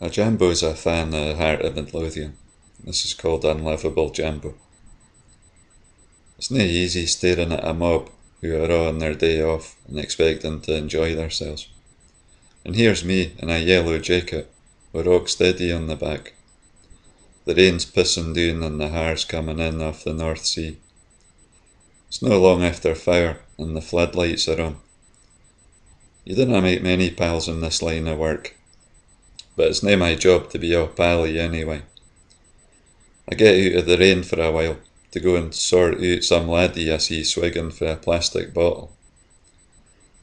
A Jambo's a fan of Heart of Midlothian. This is called Unlovable Jambo. It's no easy staring at a mob who are all on their day off and expecting to enjoy themselves. And here's me in a yellow jacket with rock steady on the back. The rain's pissing down and the haar's coming in off the North Sea. It's no long after fire and the floodlights are on. You dinna make many pals in this line of work, but it's nae my job to be all pally anyway. I get out of the rain for a while to go and sort out some laddie I see swigging for a plastic bottle.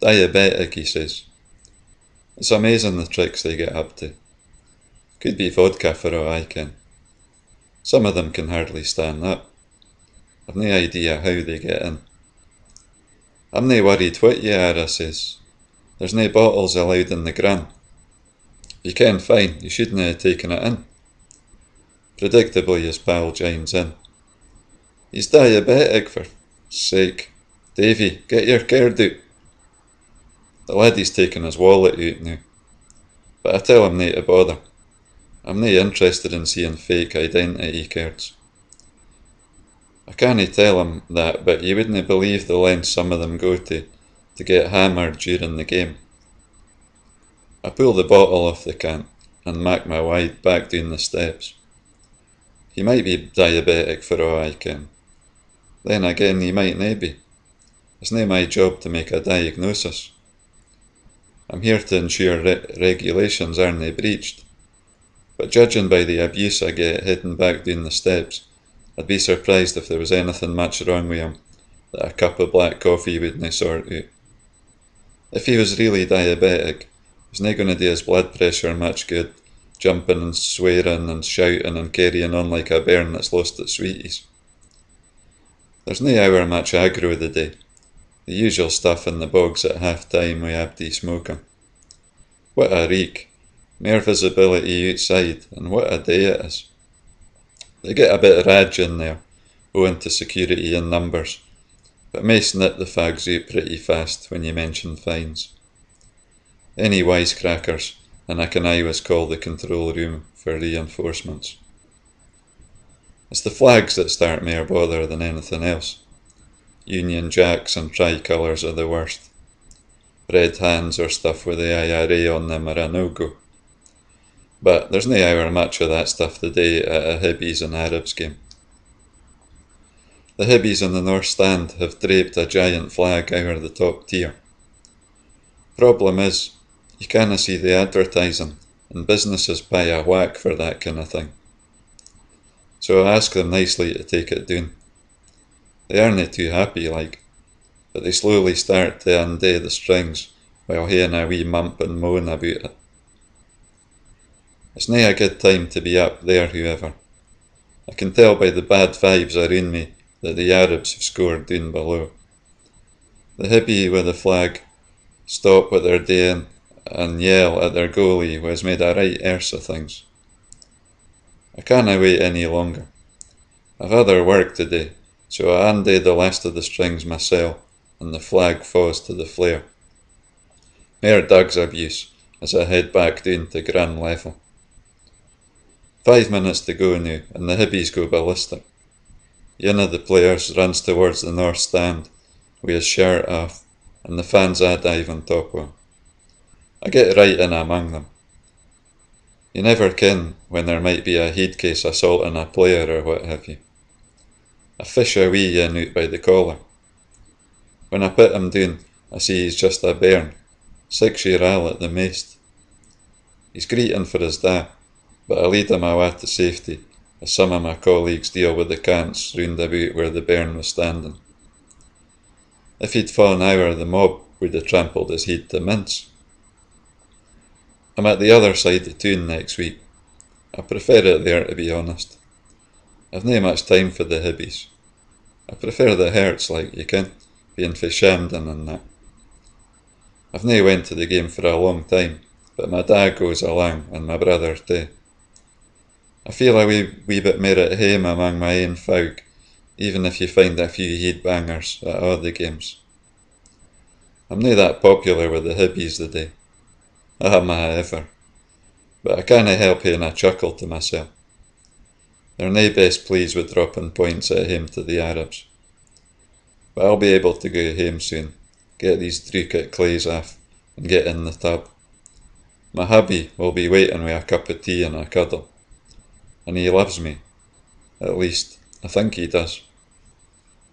Diabetic, he says. It's amazing the tricks they get up to. Could be vodka for all I ken. Some of them can hardly stand up. I've no idea how they get in. I'm nae worried what you are, I says. There's nae bottles allowed in the gran. You ken fine, you shouldn't have taken it in. Predictably his pal joins in. He's diabetic, for sake. Davy, get your card out. The laddie's taking his wallet out now, but I tell him nae to bother. I'm nae interested in seeing fake identity cards. I cannae tell him that, but you wouldn't believe the lengths some of them go to get hammered during the game. I pull the bottle off the can and mak my way back down the steps. He might be diabetic for all I ken. Then again, he might nae be. It's nae my job to make a diagnosis. I'm here to ensure regulations aren't breached. But judging by the abuse I get heading back down the steps, I'd be surprised if there was anything much wrong with him that a cup of black coffee wouldn't sort out. If he was really diabetic, it's nae going to do his blood pressure much good, jumping and swearing and shouting and carrying on like a bairn that's lost its sweeties. There's nae hour much aggro the day. The usual stuff in the bogs at half time with Abdi smoking. What a reek. Mere visibility outside, and what a day it is. They get a bit of rage in there, owing to security in numbers, but may snip the fags out pretty fast when you mention fines. Any wisecrackers, and I can always call the control room for reinforcements. It's the flags that start more bother than anything else. Union Jacks and tricolours are the worst. Red hands or stuff with the IRA on them are a no-go. But there's nae hour much of that stuff today at a Hibbies and Arabs game. The Hibbies in the North Stand have draped a giant flag over the top tier. Problem is, you canna see the advertising, and businesses pay a whack for that kind of thing. So I ask them nicely to take it down. They aren't too happy like, but they slowly start to undo the strings while hearing a wee mump and moan about it. It's nae a good time to be up there, however. I can tell by the bad vibes around me that the Arabs have scored down below. The hippie with the flag stop what they're doing and yell at their goalie who has made a right arse of things. I canna wait any longer. I've other work to do, so I undo the last of the strings myself and the flag falls to the flare. Mere Doug's abuse as I head back down to ground level. 5 minutes to go now, and the hibbies go ballistic. One of the players runs towards the North Stand with his shirt off, and the fans a dive on top of him. I get right in among them. You never ken when there might be a head case assaulting a player or what have you. I fish a wee in out by the collar. When I put him down, I see he's just a bairn, 6-year-old at the maist. He's greeting for his da, but I lead him awa to safety as some of my colleagues deal with the cants round about where the bairn was standing. If he'd fallen over, the mob would have trampled his head to mince. I'm at the other side of town next week. I prefer it there, to be honest. I've nae much time for the hibbies. I prefer the Herts, like you ken, being fae Shamden and that. I've nae went to the game for a long time, but my dad goes along and my brother too. I feel a wee bit more at home among my own folk, even if you find a few headbangers at all the games. I'm nae that popular with the hibbies the day. Ah, ma ever. but I cannae help having a chuckle to mysel. They're nae best pleased with dropping points at him to the Arabs. But I'll be able to go home soon, get these Druitt clays off, and get in the tub. My hubby will be waiting with a cup of tea and a cuddle, and he loves me. At least, I think he does.